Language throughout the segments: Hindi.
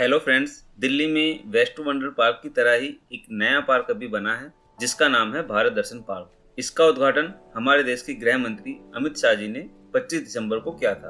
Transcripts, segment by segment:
हेलो फ्रेंड्स, दिल्ली में वेस्ट वंडर पार्क की तरह ही एक नया पार्क अभी बना है जिसका नाम है भारत दर्शन पार्क। इसका उद्घाटन हमारे देश के गृह मंत्री अमित शाह जी ने 25 दिसंबर को किया था।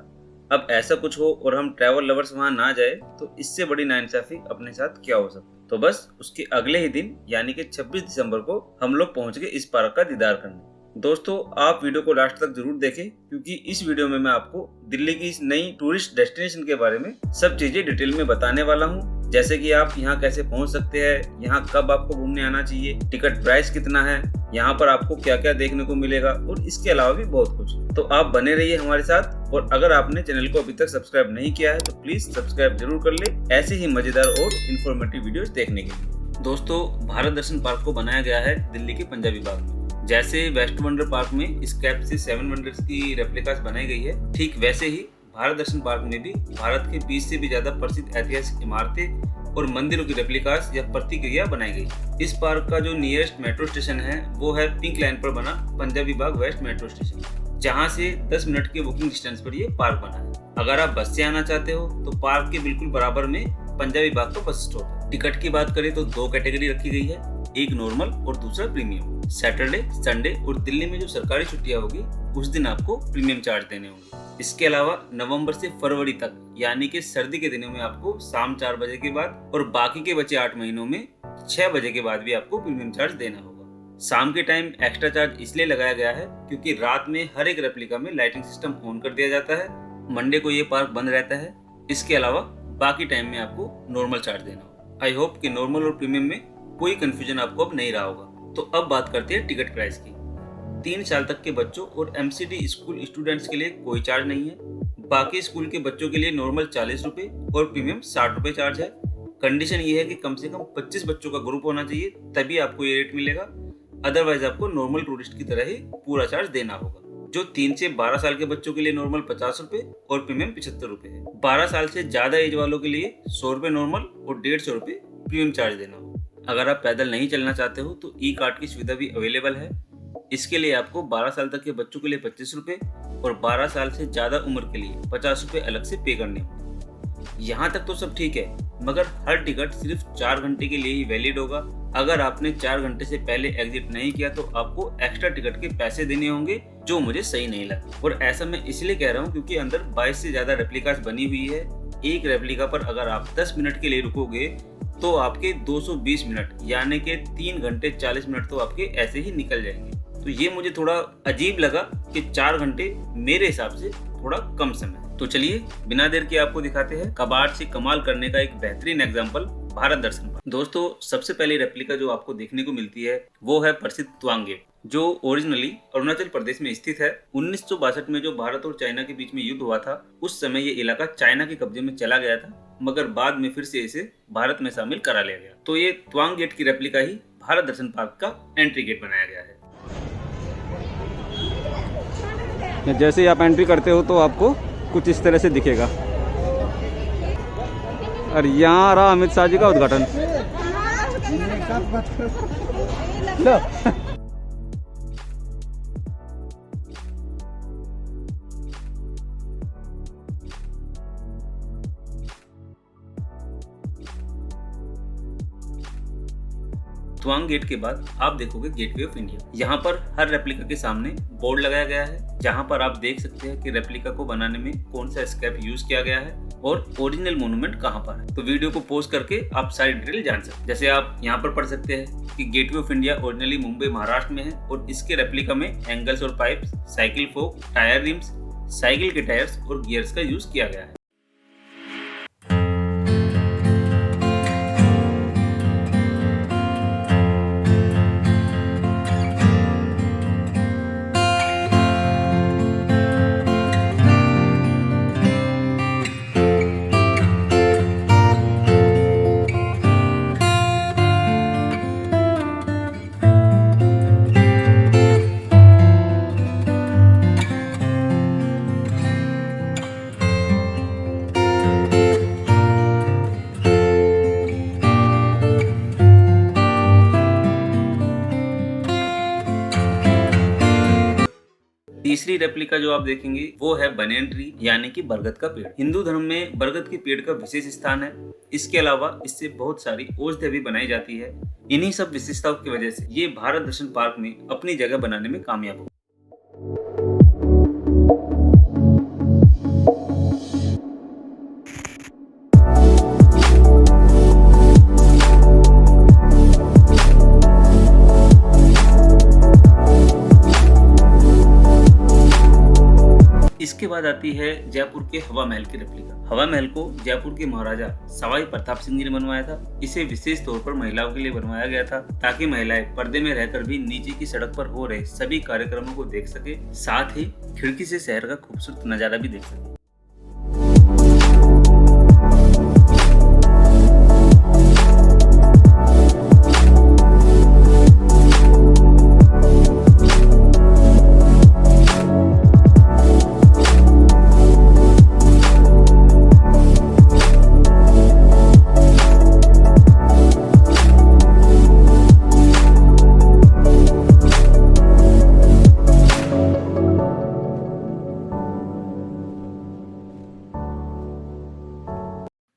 अब ऐसा कुछ हो और हम ट्रैवल लवर्स वहां ना जाए तो इससे बड़ी नाइंसाफी अपने साथ क्या हो सकती। तो बस उसके अगले ही दिन यानी कि 26 दिसंबर को हम लोग पहुंच गए इस पार्क का दीदार करने। दोस्तों, आप वीडियो को लास्ट तक जरूर देखें क्योंकि इस वीडियो में मैं आपको दिल्ली की इस नई टूरिस्ट डेस्टिनेशन के बारे में सब चीजें डिटेल में बताने वाला हूँ। जैसे कि आप यहाँ कैसे पहुँच सकते हैं, यहाँ कब आपको घूमने आना चाहिए, टिकट प्राइस कितना है, यहाँ पर आपको क्या क्या देखने को मिलेगा और इसके अलावा भी बहुत कुछ। तो आप बने रहिए हमारे साथ और अगर आपने चैनल को अभी तक सब्सक्राइब नहीं किया है तो प्लीज सब्सक्राइब जरूर कर ले ऐसे ही मजेदार और इन्फॉर्मेटिव वीडियोस देखने के लिए। दोस्तों, भारत दर्शन पार्क को बनाया गया है दिल्ली के पंजाबी बाग में। जैसे वेस्ट वंडर पार्क में स्क्रैप से 7 वंडर्स की रेप्लिकास बनाई गई है, ठीक वैसे ही भारत दर्शन पार्क में भी भारत के 20 से भी ज्यादा प्रसिद्ध ऐतिहासिक इमारतें और मंदिरों की रेप्लिकास या प्रतिक्रिया बनाई गई। इस पार्क का जो नियरेस्ट मेट्रो स्टेशन है वो है पिंक लाइन पर बना पंजाबी बाग वेस्ट मेट्रो स्टेशन, जहाँ से 10 मिनट के वॉकिंग डिस्टेंस पर ये पार्क बना है। अगर आप बस से आना चाहते हो तो पार्क के बिल्कुल बराबर में पंजाबी बाग का बस स्टॉप है। टिकट की बात करें तो 2 कैटेगरी रखी गई है, एक नॉर्मल और दूसरा प्रीमियम। सैटरडे, संडे और दिल्ली में जो सरकारी छुट्टियां होगी उस दिन आपको प्रीमियम चार्ज देने होंगे। इसके अलावा नवंबर से फरवरी तक यानी कि सर्दी के दिनों में आपको शाम 4 बजे के बाद और बाकी के बचे 8 महीनों में 6 बजे के बाद भी आपको प्रीमियम चार्ज देना होगा। शाम के टाइम एक्स्ट्रा चार्ज इसलिए लगाया गया है क्योंकि रात में हर एक रेप्लिका में लाइटिंग सिस्टम ऑन कर दिया जाता है। मंडे को ये पार्क बंद रहता है। इसके अलावा बाकी टाइम में आपको नॉर्मल चार्ज देना होगा। आई होप कि नॉर्मल और प्रीमियम में कोई कंफ्यूजन आपको अब नहीं रहा होगा। तो अब बात करते हैं टिकट प्राइस की। 3 साल तक के बच्चों और MCD स्कूल स्टूडेंट्स के लिए कोई चार्ज नहीं है। बाकी स्कूल के बच्चों के लिए नॉर्मल 40 रुपए और प्रीमियम 60 रुपए चार्ज है। कंडीशन ये है कि कम से कम 25 बच्चों का ग्रुप होना चाहिए तभी आपको ये रेट मिलेगा, अदरवाइज आपको नॉर्मल टूरिस्ट की तरह ही पूरा चार्ज देना होगा। जो 3 से 12 साल के बच्चों के लिए नॉर्मल 50 रुपए और प्रीमियम 75 रुपए है। 12 साल से ज्यादा एज वालों के लिए 100 रुपए नॉर्मल और 150 रुपए प्रीमियम चार्ज देना होगा। अगर आप पैदल नहीं चलना चाहते हो तो ई कार्ड की सुविधा भी अवेलेबल है। इसके लिए आपको 12 साल तक के बच्चों के लिए 25 रुपए और 12 साल से ज्यादा उम्र के लिए 50 रुपए अलग से पे करने होंगे। यहाँ तक तो सब ठीक है, मगर हर टिकट सिर्फ 4 घंटे के लिए ही वैलिड होगा। अगर आपने 4 घंटे से पहले एग्जिट नहीं किया तो आपको एक्स्ट्रा टिकट के पैसे देने होंगे, जो मुझे सही नहीं लगा। और ऐसा मैं इसलिए कह रहा हूँ क्योंकि अंदर 22 से ज्यादा रेप्लिकास बनी हुई है। एक रेप्लिका पर अगर आप 10 मिनट के लिए रुकोगे तो आपके 220 मिनट यानी कि 3 घंटे 40 मिनट तो आपके ऐसे ही निकल जाएंगे। तो ये मुझे थोड़ा अजीब लगा कि 4 घंटे मेरे हिसाब से थोड़ा कम समय। तो चलिए बिना देर के आपको दिखाते हैं कबाड़ से कमाल करने का एक बेहतरीन एग्जाम्पल भारत दर्शन पर। दोस्तों, सबसे पहली रेप्लिका जो आपको देखने को मिलती है वो है प्रसिद्ध त्वांग गेट, जो ओरिजिनली अरुणाचल प्रदेश में स्थित है। 1962 में जो भारत और चाइना के बीच में युद्ध हुआ था उस समय ये इलाका चाइना के कब्जे में चला गया था, मगर बाद में फिर से इसे भारत में शामिल करा लिया गया। तो ये त्वांग गेट की रेप्लिका ही भारत दर्शन पार्क का एंट्री गेट बनाया गया है। जैसे ही आप एंट्री करते हो तो आपको कुछ इस तरह से दिखेगा। और यहाँ रहा अमित शाह जी का उद्घाटन। त्वांग गेट के बाद आप देखोगे गेटवे ऑफ इंडिया। यहाँ पर हर रेप्लिका के सामने बोर्ड लगाया गया है जहाँ पर आप देख सकते हैं कि रेप्लिका को बनाने में कौन सा स्क्रैप यूज किया गया है और ओरिजिनल मोन्यूमेंट कहाँ पर है। तो वीडियो को पॉज करके आप सारी डिटेल जान सकते हैं। जैसे आप यहाँ पर पढ़ सकते हैं कि gateway of India originally Mumbai Maharashtra में है और इसके रेप्लिका में एंगल्स और पाइप्स, साइकिल फोक, टायर रिम्स, साइकिल के टायर्स और गियर्स का यूज किया गया है। तीसरी रेप्लिका जो आप देखेंगे वो है बनियन ट्री यानी कि बरगद का पेड़। हिंदू धर्म में बरगद के पेड़ का विशेष स्थान है। इसके अलावा इससे बहुत सारी औषधि भी बनाई जाती है। इन्हीं सब विशेषताओं की वजह से ये भारत दर्शन पार्क में अपनी जगह बनाने में कामयाब हो। इसके बाद आती है जयपुर के हवा महल की रेप्लिका। हवा महल को जयपुर के महाराजा सवाई प्रताप सिंह जी ने बनवाया था। इसे विशेष तौर पर महिलाओं के लिए बनवाया गया था ताकि महिलाएं पर्दे में रहकर भी नीचे की सड़क पर हो रहे सभी कार्यक्रमों को देख सके, साथ ही खिड़की से शहर का खूबसूरत नजारा भी देख सके।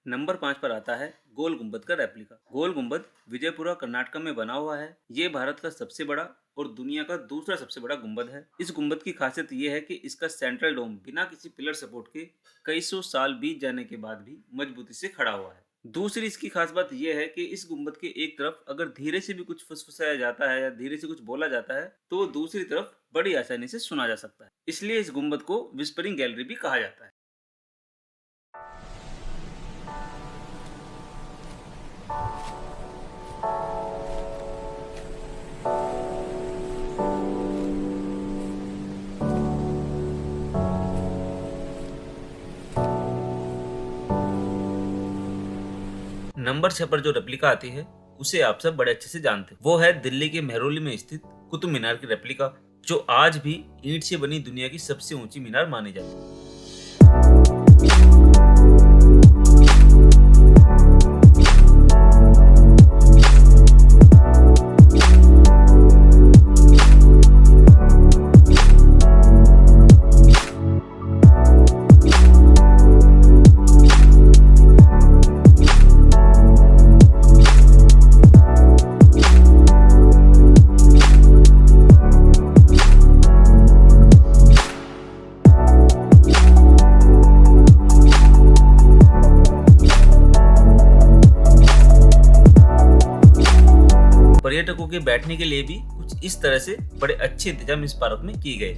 नंबर 5 पर आता है गोल गुंबद का रेप्लिका। गोल गुंबद विजयपुरा कर्नाटक में बना हुआ है। ये भारत का सबसे बड़ा और दुनिया का दूसरा सबसे बड़ा गुंबद है। इस गुंबद की खासियत ये है कि इसका सेंट्रल डोम बिना किसी पिलर सपोर्ट के कई सौ साल बीत जाने के बाद भी मजबूती से खड़ा हुआ है। दूसरी इसकी खास बात यह है कि इस गुंबद के एक तरफ अगर धीरे से भी कुछ फुसफुसाया जाता है या धीरे से कुछ बोला जाता है तो वो दूसरी तरफ बड़ी आसानी से सुना जा सकता है। इसलिए इस गुंबद को विस्परिंग गैलरी भी कहा जाता है। नंबर 6 पर जो रेप्लिका आती है उसे आप सब बड़े अच्छे से जानते हैं। वो है दिल्ली के मेहरौली में स्थित कुतुब मीनार की रेप्लिका, जो आज भी ईंट से बनी दुनिया की सबसे ऊंची मीनार मानी जाती है। पर्यटकों के बैठने के लिए भी कुछ इस तरह से बड़े अच्छे इंतजाम इस पार्क में किए गए।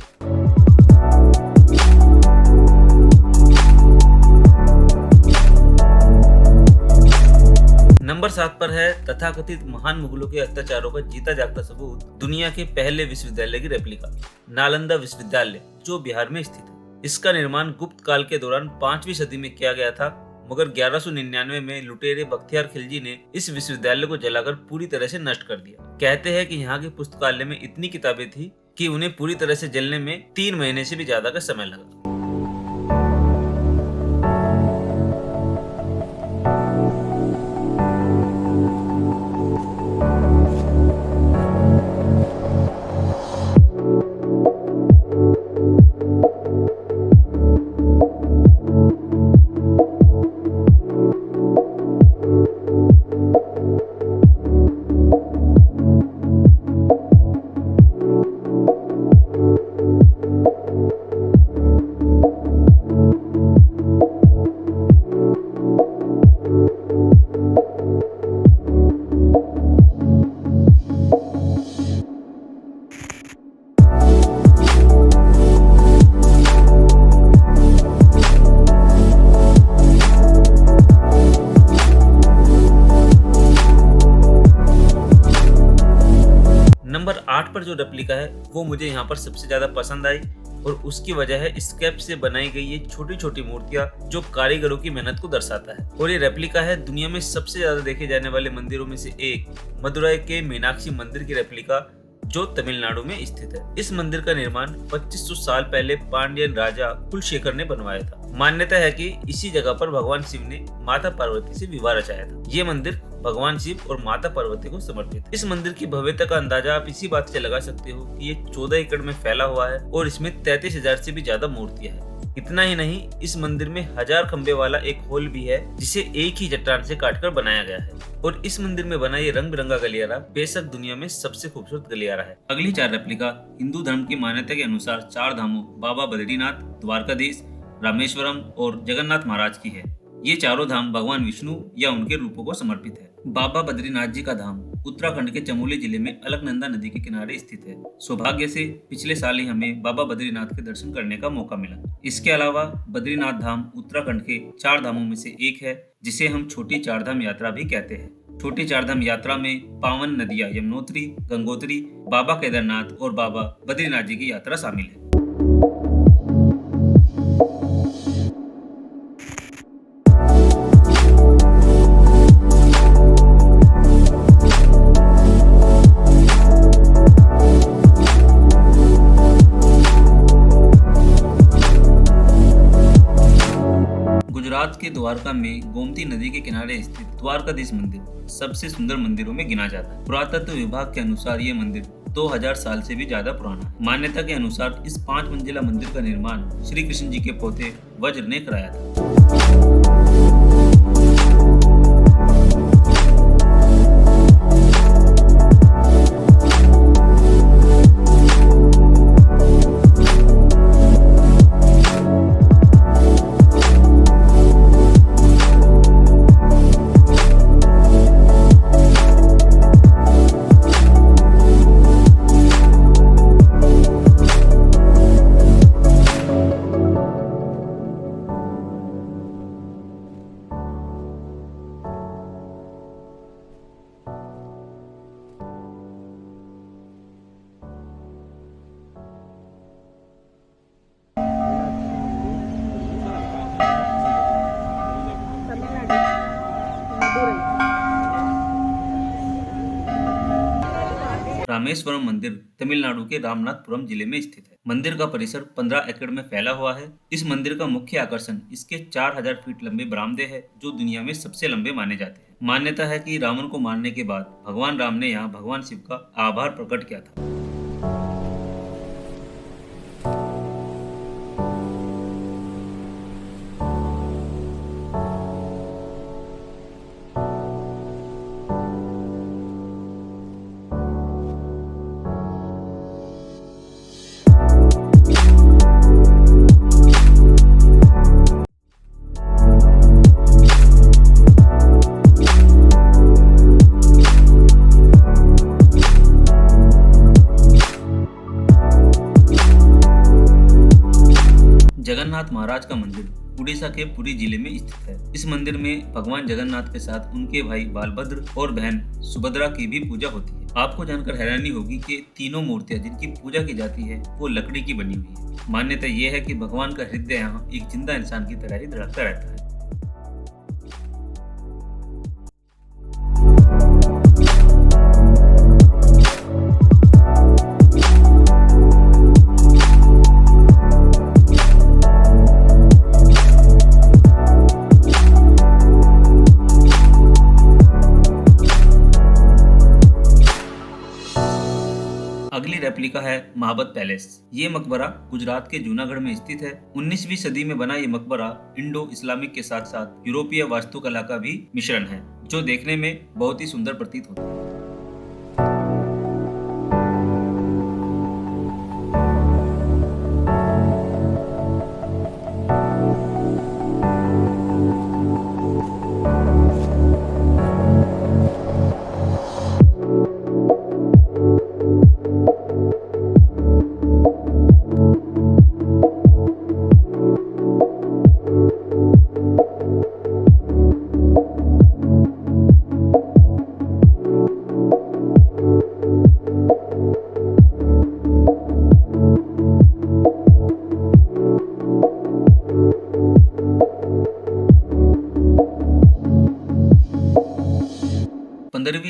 नंबर 7 पर है तथाकथित महान मुगलों के अत्याचारों का जीता जागता सबूत, दुनिया के पहले विश्वविद्यालय की रेप्लिका नालंदा विश्वविद्यालय, जो बिहार में स्थित है। इसका निर्माण गुप्त काल के दौरान 5वीं सदी में किया गया था, मगर 1199 में लुटेरे बख्तियार खिलजी ने इस विश्वविद्यालय को जलाकर पूरी तरह से नष्ट कर दिया। कहते हैं कि यहाँ के पुस्तकालय में इतनी किताबें थी कि उन्हें पूरी तरह से जलने में 3 महीने से भी ज्यादा का समय लगा। नंबर 8 पर जो रेप्लिका है वो मुझे यहाँ पर सबसे ज्यादा पसंद आई और उसकी वजह है स्केप से बनाई गई ये छोटी छोटी मूर्तियां जो कारीगरों की मेहनत को दर्शाता है। और ये रेप्लिका है दुनिया में सबसे ज्यादा देखे जाने वाले मंदिरों में से एक, मदुरई के मीनाक्षी मंदिर की रेप्लिका, जो तमिलनाडु में स्थित है। इस मंदिर का निर्माण 2500 साल पहले पांड्यन राजा कुलशेखर ने बनवाया था। मान्यता है कि इसी जगह पर भगवान शिव ने माता पार्वती से विवाह रचाया था। ये मंदिर भगवान शिव और माता पार्वती को समर्पित है। इस मंदिर की भव्यता का अंदाजा आप इसी बात से लगा सकते हो कि ये 14 एकड़ में फैला हुआ है और इसमें 33,000 से भी ज्यादा मूर्तियां हैं। इतना ही नहीं, इस मंदिर में 1000 खंबे वाला एक हॉल भी है जिसे एक ही चट्टान से काटकर बनाया गया है। और इस मंदिर में बना ये रंग बिरंगा गलियारा बेशक दुनिया में सबसे खूबसूरत गलियारा है। अगली 4 रेप्लिका हिंदू धर्म की मान्यता के अनुसार 4 धामों बाबा बद्रीनाथ, द्वारकाधीश, रामेश्वरम और जगन्नाथ महाराज की है। ये चारों धाम भगवान विष्णु या उनके रूपों को समर्पित है। बाबा बद्रीनाथ जी का धाम उत्तराखंड के चमोली जिले में अलकनंदा नदी के किनारे स्थित है। सौभाग्य से पिछले साल ही हमें बाबा बद्रीनाथ के दर्शन करने का मौका मिला। इसके अलावा बद्रीनाथ धाम उत्तराखंड के 4 धामों में से एक है, जिसे हम छोटी 4 धाम यात्रा भी कहते हैं। छोटी 4 धाम यात्रा में पावन नदियां यमुनोत्री, गंगोत्री, बाबा केदारनाथ और बाबा बद्रीनाथ जी की यात्रा शामिल है। गुजरात के द्वारका में गोमती नदी के किनारे स्थित द्वारकाधीश मंदिर सबसे सुंदर मंदिरों में गिना जाता है। पुरातत्व विभाग के अनुसार ये मंदिर 2000 साल से भी ज्यादा पुराना है। मान्यता के अनुसार इस 5 मंजिला मंदिर का निर्माण श्री कृष्ण जी के पोते वज्र ने कराया था। रामेश्वरम मंदिर तमिलनाडु के रामनाथपुरम जिले में स्थित है। मंदिर का परिसर 15 एकड़ में फैला हुआ है। इस मंदिर का मुख्य आकर्षण इसके 4000 फीट लंबे बरामदे है, जो दुनिया में सबसे लंबे माने जाते हैं। मान्यता है कि रावण को मारने के बाद भगवान राम ने यहाँ भगवान शिव का आभार प्रकट किया था। जगन्नाथ महाराज का मंदिर उड़ीसा के पुरी जिले में स्थित है। इस मंदिर में भगवान जगन्नाथ के साथ उनके भाई बालभद्र और बहन सुभद्रा की भी पूजा होती है। आपको जानकर हैरानी होगी कि तीनों मूर्तियां जिनकी पूजा की जाती है वो लकड़ी की बनी हुई है। मान्यता ये है कि भगवान का हृदय यहाँ एक जिंदा इंसान की तरह ही धड़कता रहता है। अगली रेप्लिका है महाबत पैलेस। ये मकबरा गुजरात के जूनागढ़ में स्थित है। 19वीं सदी में बना ये मकबरा इंडो इस्लामिक के साथ साथ यूरोपीय वास्तुकला का भी मिश्रण है, जो देखने में बहुत ही सुंदर प्रतीत होता है।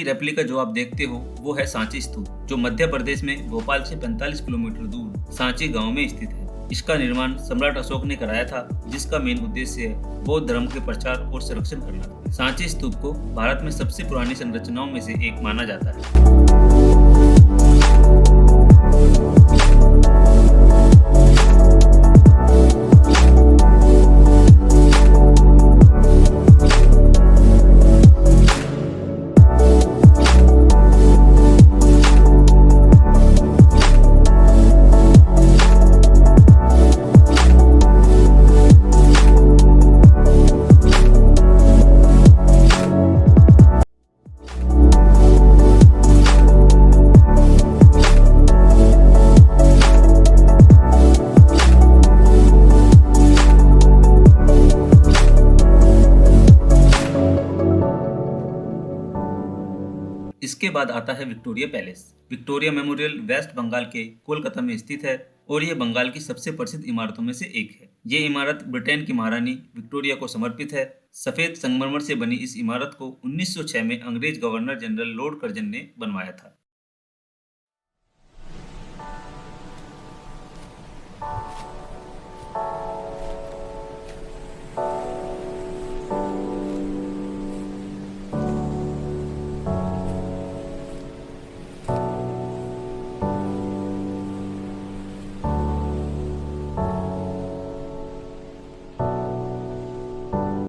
अगली रेप्लिका जो आप देखते हो वो है सांची स्तूप, जो मध्य प्रदेश में भोपाल से 45 किलोमीटर दूर सांची गांव में स्थित है। इसका निर्माण सम्राट अशोक ने कराया था, जिसका मेन उद्देश्य है बौद्ध धर्म के प्रचार और संरक्षण करना। सांची स्तूप को भारत में सबसे पुरानी संरचनाओं में से एक माना जाता है। इसके बाद आता है Victoria Palace. Victoria Memorial West Bengal के कोलकाता में स्थित है और यह बंगाल की सबसे प्रसिद्ध इमारतों में से एक है। ये इमारत ब्रिटेन की महारानी विक्टोरिया को समर्पित है। सफेद संगमरमर से बनी इस इमारत को 1906 में अंग्रेज गवर्नर जनरल लॉर्ड कर्जन ने बनवाया था।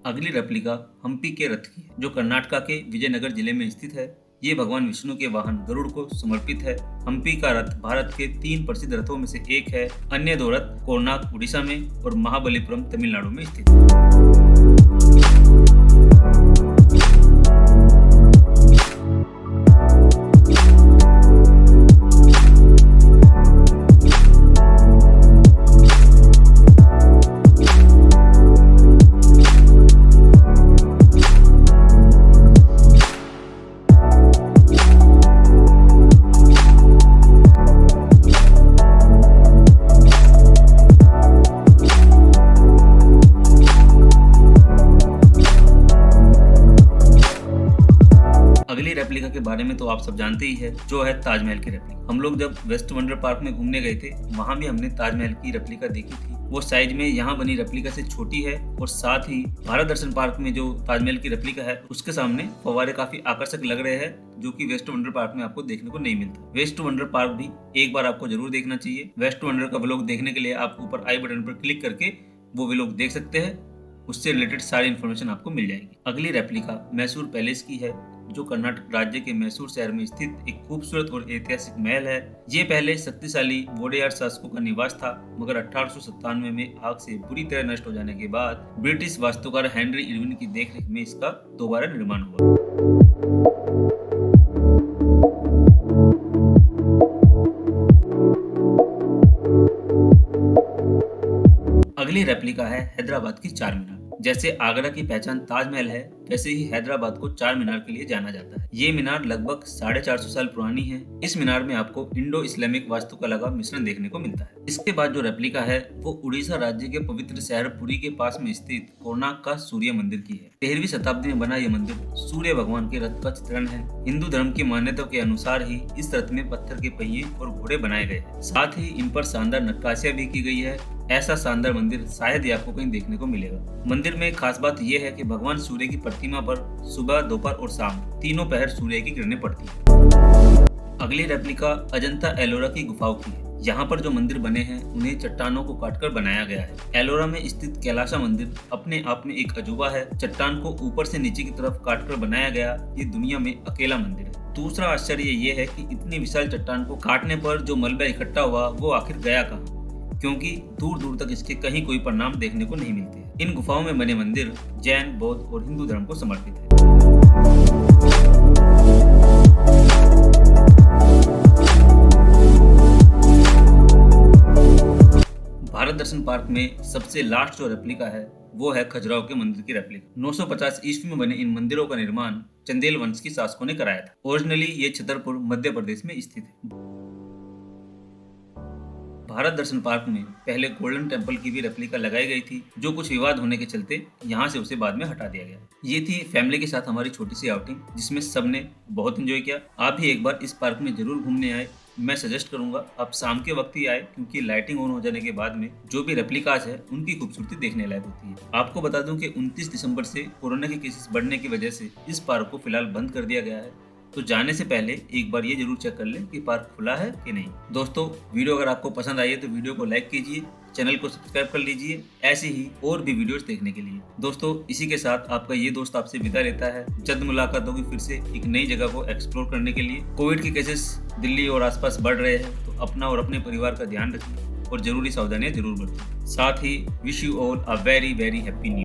अगली रेप्लिका हम्पी के रथ की है, जो कर्नाटका के विजयनगर जिले में स्थित है। ये भगवान विष्णु के वाहन गरुड़ को समर्पित है। हम्पी का रथ भारत के 3 प्रसिद्ध रथों में से एक है। अन्य 2 रथ कोणार्क उड़ीसा में और महाबलीपुरम तमिलनाडु में स्थित है। रेप्लिका के बारे में तो आप सब जानते ही है, जो है ताजमहल की रेप्लिका। हम लोग जब वेस्ट वंडर पार्क में घूमने गए थे, वहाँ भी हमने ताजमहल की रेप्लिका देखी थी। वो साइज में यहाँ बनी रेप्लिका से छोटी है और साथ ही भारत दर्शन पार्क में जो ताजमहल की रेप्लिका है उसके सामने फव्वारे काफी आकर्षक लग रहे हैं, जो कि वेस्ट वंडर पार्क में आपको देखने को नहीं मिलता। वेस्ट वंडर पार्क भी एक बार आपको जरूर देखना चाहिए। वेस्ट वंडर का व्लॉग देखने के लिए आप ऊपर आई बटन पर क्लिक करके वो व्लॉग देख सकते हैं। उससे रिलेटेड सारी इन्फॉर्मेशन आपको मिल जाएगी। अगली रेप्लिका मैसूर पैलेस की है, जो कर्नाटक राज्य के मैसूर शहर में स्थित एक खूबसूरत और ऐतिहासिक महल है। ये पहले शक्तिशाली वोडेयार शासकों का निवास था, मगर 1897 में आग से बुरी तरह नष्ट हो जाने के बाद ब्रिटिश वास्तुकार हेनरी इरविन की देखरेख में इसका दोबारा निर्माण हुआ। अगली रेप्लिका है हैदराबाद की चार मीनार। जैसे आगरा की पहचान ताजमहल है, वैसे ही हैदराबाद को चार मीनार के लिए जाना जाता है। ये मीनार लगभग 450 साल पुरानी है। इस मीनार में आपको इंडो इस्लामिक वास्तुकला का मिश्रण देखने को मिलता है। इसके बाद जो रेप्लिका है वो उड़ीसा राज्य के पवित्र शहर पुरी के पास में स्थित कोणार्क का सूर्य मंदिर की है। 13वीं शताब्दी में बना यह मंदिर सूर्य भगवान के रथ का चित्रण है। हिंदू धर्म की मान्यता के अनुसार ही इस रथ में पत्थर के पहिए और घोड़े बनाए गए हैं। साथ ही इन पर शानदार नक्काशियां भी की गई है। ऐसा शानदार मंदिर शायद ही आपको कहीं देखने को मिलेगा। मंदिर में खास बात यह है कि भगवान सूर्य की प्रतिमा पर सुबह, दोपहर और शाम तीनों पहर सूर्य की किरणें पड़ती हैं। अगली रेप्लिका अजंता एलोरा की गुफाओं की है। यहाँ पर जो मंदिर बने हैं उन्हें चट्टानों को काटकर बनाया गया है। एलोरा में स्थित कैलासा मंदिर अपने आप में एक अजूबा है। चट्टान को ऊपर से नीचे की तरफ काटकर बनाया गया ये दुनिया में अकेला मंदिर है। दूसरा आश्चर्य ये है कि इतनी विशाल चट्टान को काटने पर जो मलबा इकट्ठा हुआ वो आखिर गया कहाँ, क्योंकि दूर दूर तक इसके कहीं कोई परिणाम देखने को नहीं मिलते। इन गुफाओं में बने मंदिर जैन, बौद्ध और हिंदू धर्म को समर्पित है। भारत दर्शन पार्क में सबसे लास्ट जो रेप्लिका है वो है खजुराहो के मंदिर की रेप्लिका। 950 ईस्वी में बने इन मंदिरों का निर्माण चंदेल वंश की शासकों ने कराया था। ओरिजिनली ये छतरपुर मध्य प्रदेश में स्थित है। भारत दर्शन पार्क में पहले गोल्डन टेम्पल की भी रेप्लिका लगाई गई थी, जो कुछ विवाद होने के चलते यहाँ से उसे बाद में हटा दिया गया। ये थी फैमिली के साथ हमारी छोटी सी आउटिंग, जिसमें सबने बहुत एंजॉय किया। आप भी एक बार इस पार्क में जरूर घूमने आए। मैं सजेस्ट करूंगा आप शाम के वक्त ही आए, क्योंकि लाइटिंग ऑन हो जाने के बाद में जो भी रेप्लिकाज है उनकी खूबसूरती देखने लायक होती है। आपको बता दूं कि 29 दिसंबर से कोरोना के केसेस बढ़ने की वजह से इस पार्क को फिलहाल बंद कर दिया गया है, तो जाने से पहले एक बार ये जरूर चेक कर लें कि पार्क खुला है कि नहीं। दोस्तों, वीडियो अगर आपको पसंद आई है तो वीडियो को लाइक कीजिए, चैनल को सब्सक्राइब कर लीजिए ऐसे ही और भी वीडियोस देखने के लिए। दोस्तों, इसी के साथ आपका ये दोस्त आपसे विदा लेता है। जल्द मुलाकात होगी फिर से एक नई जगह को एक्सप्लोर करने के लिए। कोविड के केसेस दिल्ली और आसपास बढ़ रहे हैं, तो अपना और अपने परिवार का ध्यान रखिए और जरूरी सावधानियां जरूर बरतें। साथ ही wish you all a very very happy new year.